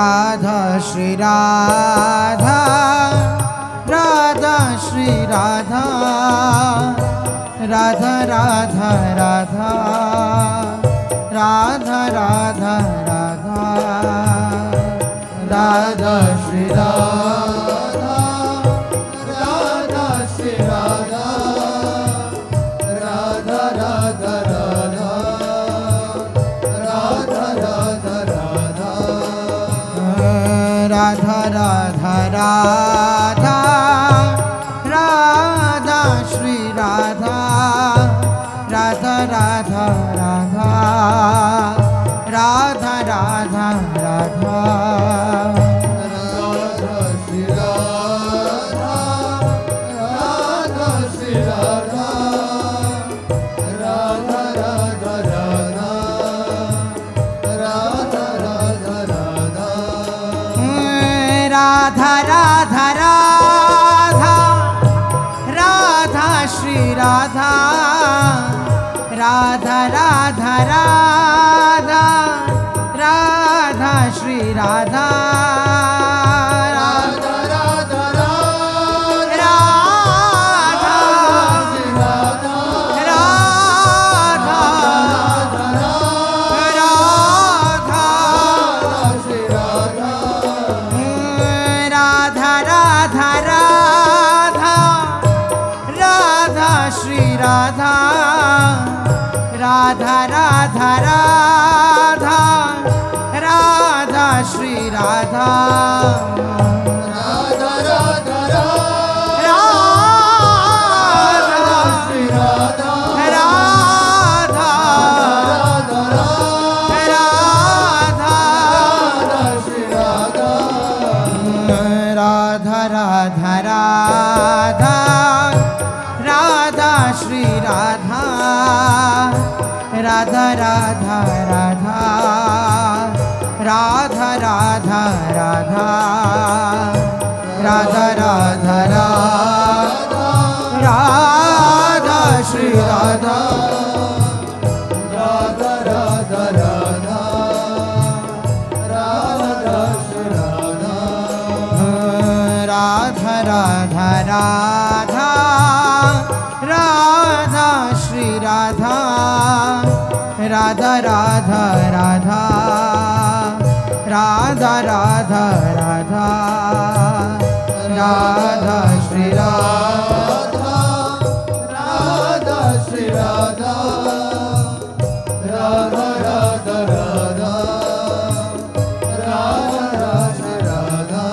राधा श्री राधा राधा श्री राधा राधा राधा राधा राधा राधा राधा राधा श्री राधा राधा श्री राधा राधा राधा राधा राधा राधा राधा राधा राधा राधा राधा श्री राधा राधा राधा राधा राधा राधा राधा राधा श्री राधा राधा श्री राधा राधा राधा राधा राधा राधा राधा राधा राधा राधा राधा श्री राधा राधा राधा राधा राधा श्री राधा राधा राधा राधा राधा राधा श्री राधा राधा राधा राधा राधा श्री राधा राधा राधा राधा राधा श्री राधा राधा राधा राधा श्री राधा राधा राधा श्री राधा राधा राधा राधा राधा श्री राधा राधा राधा राधा राधा राधा राधा राधा राधा राधा राधा श्री राधा राधा राधा राधा राधा श्री राधा राधा राधा राधा राधा श्री राधा राधा राधा राधा राधा राधा राधा राधा श्री राधा राधा श्री राधा राधा राधा राधा राधा श्री राधा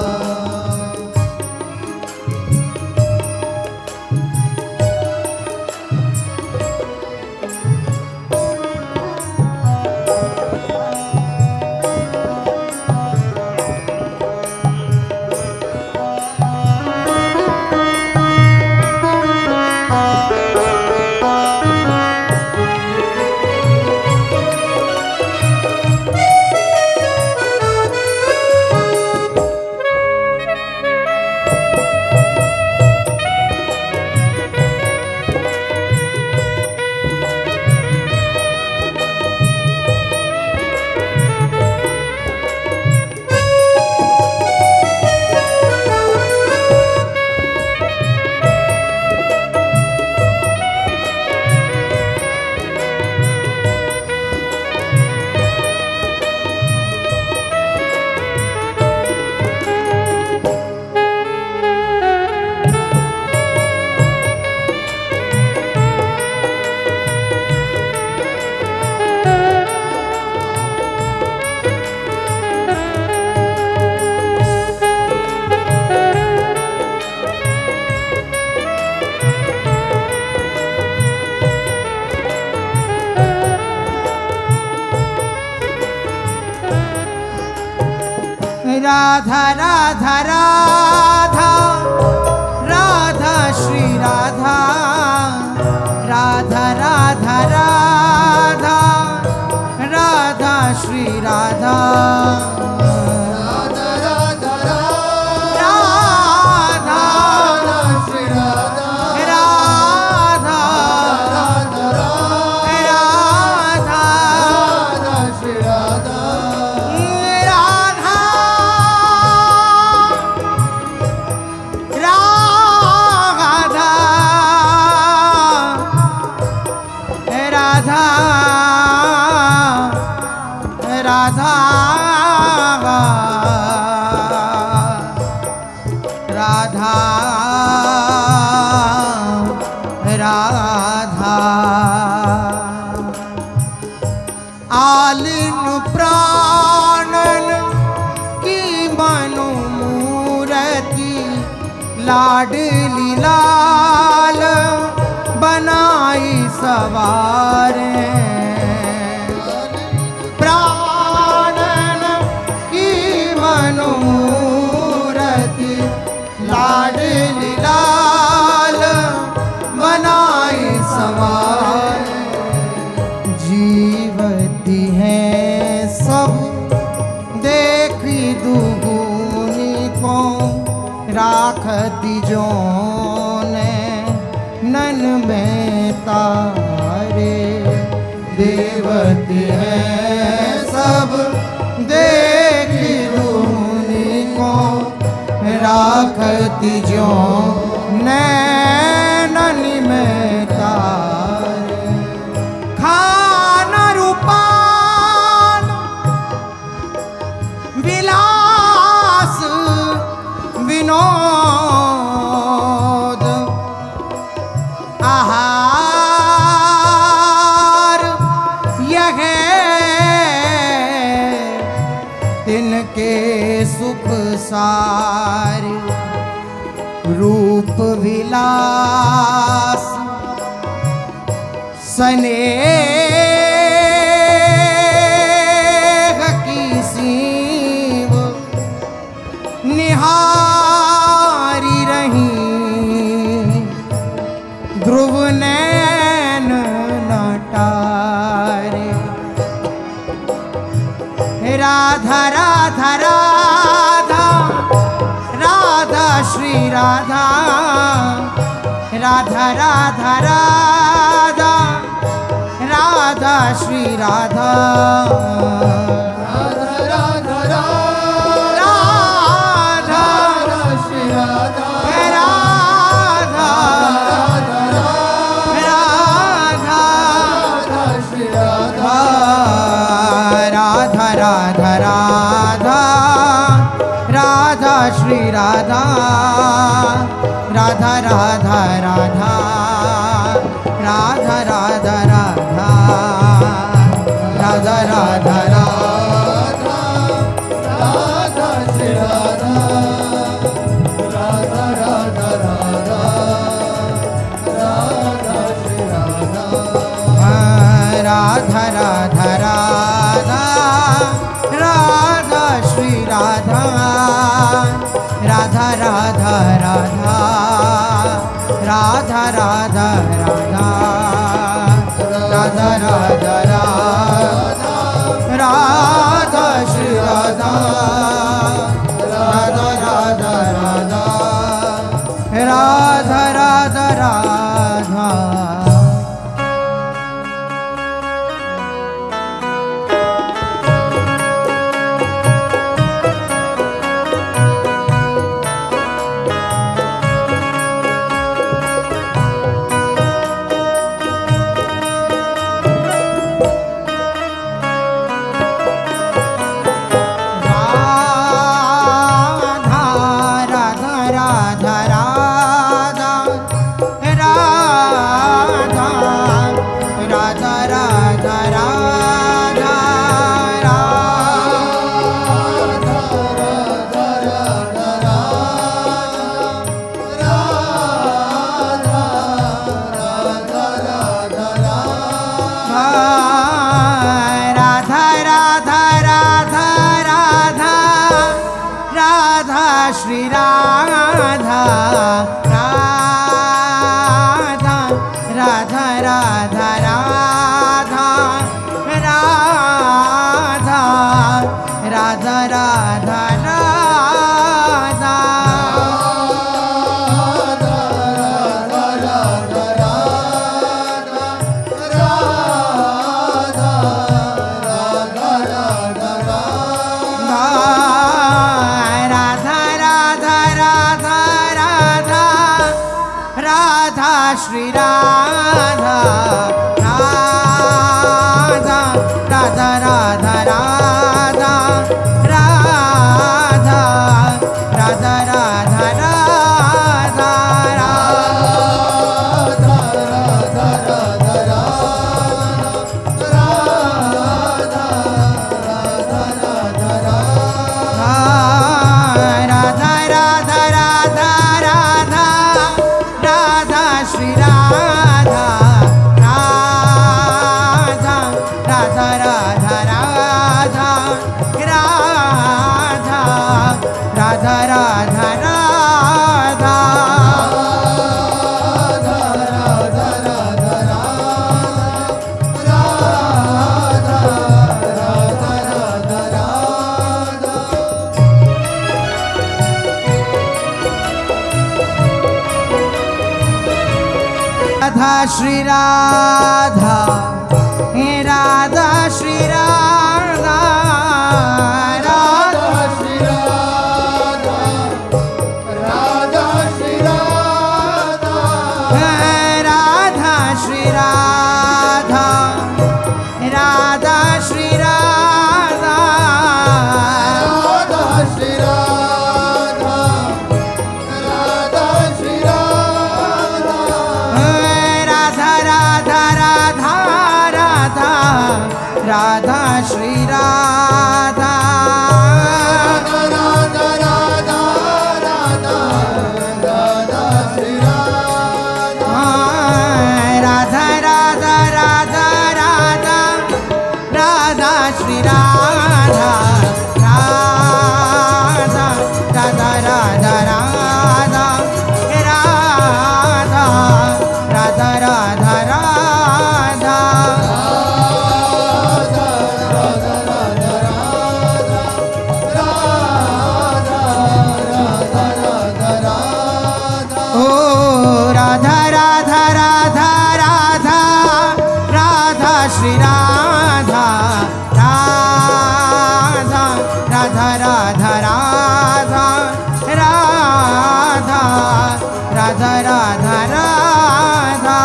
राधा राधा राधा राधा श्री राधा राधा राधा राधा राधा श्री राधा राधा राधा राधा श्री राधा राधा राधा श्री राधा राधा राधा राधा राधा आलिन प्राणन की मनु मूर्ति लाडली लाल बनाई सवारे प्राणन की मनु मूर्ति लाडली लाल बनाई सवारे जीवती है सब देखी दुगुनी को राखती जो नन में तारे देवती है सब देखी दुगुनी को राखती जो नैनन में तारे खाना रूपान विलास विनोद आहार यह तिनके सुख सारे रूप विलास स्नेह की सीव निहारी रही ध्रुव नैन नटारे Radha Radha Radha Radha Shri Radha Radha Radha Radha Radha Shri Radha Radha Radha Radha Radha Shri Radha Radha Radha Radha Shri Radha Radha Radha Radha Radha Shri Radha Radha Radha Radha Radha Radha Radha Radha Radha Radha Radha Shri Radha Radha Radha Radha Radha Shri Radha Radha Radha Radha Radha Shri Radha Radha Radha Radha Radha Radha Radha Radha Radha Radha Radha Shri Radha Radha Radha Radha Radha Radha Radha Shri Radha Radha Radha Radha Radha Radha Radha Radha Radha Shri Radha, Radha Shri Radha, Radha Shri Radha, Radha Shri Radha, Radha Shri Radha, Radha Shri Radha, Radha Shri Radha, Radha Shri Radha, Radha Radha Radha Radha, Radha Shri Radha, Radha Radha Radha, Radha Shri Radha, Radha Radha Radha Radha, Radha Shri Radha, Radha Radha Radha Radha, Radha Radha Radha Radha, Oh Radha Radha Radha Radha, Radha Shri Radha, Radha Radha Radha Radha, Radha Radha Radha Radha,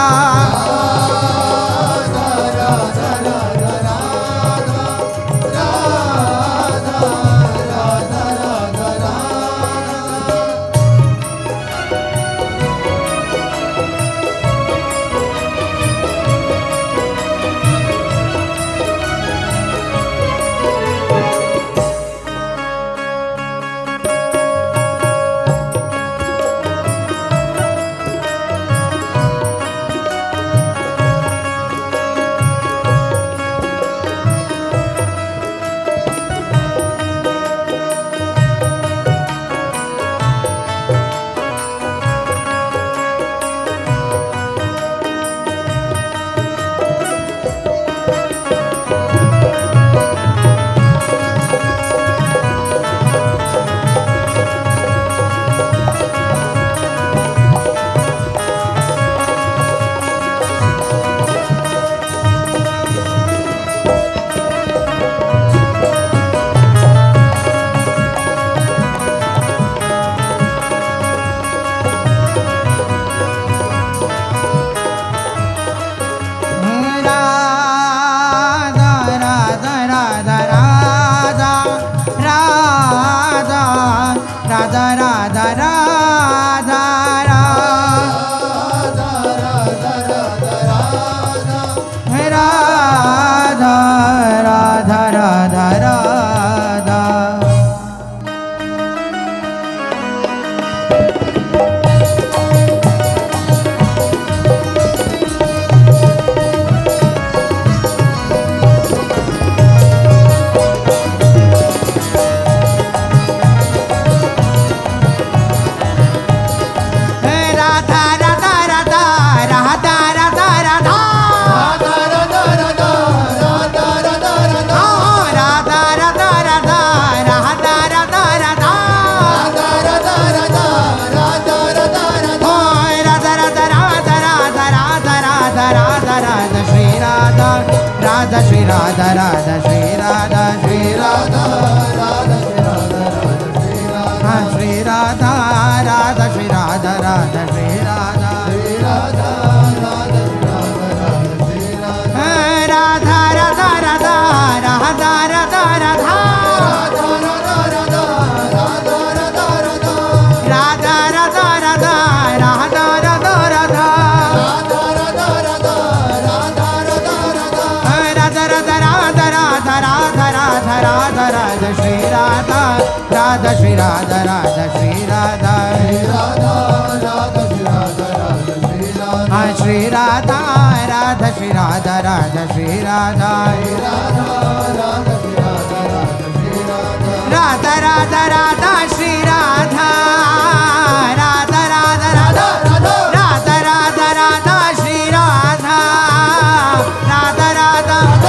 Radha Radha Radha Radha Radha Radha. Radha Shri Radha Radha Shri Radha Shri Radha Radha Shri Radha Shri Radha Radha Shri Radha Radha Shri Radha Shri Radha Radha Shri Radha Radha Radha Radha Radha Radha Radha Radha Shri Radha Radha Shri Radha Shri Radha Radha Shri Radha Radha Shri Radha Radha Radha Radha Shri Radha Radha Radha Radha Radha Radha Radha Shri Radha Radha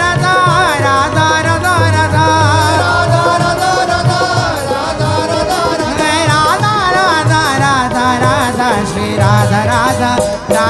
Radha Radha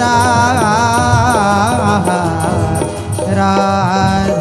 Radha Radha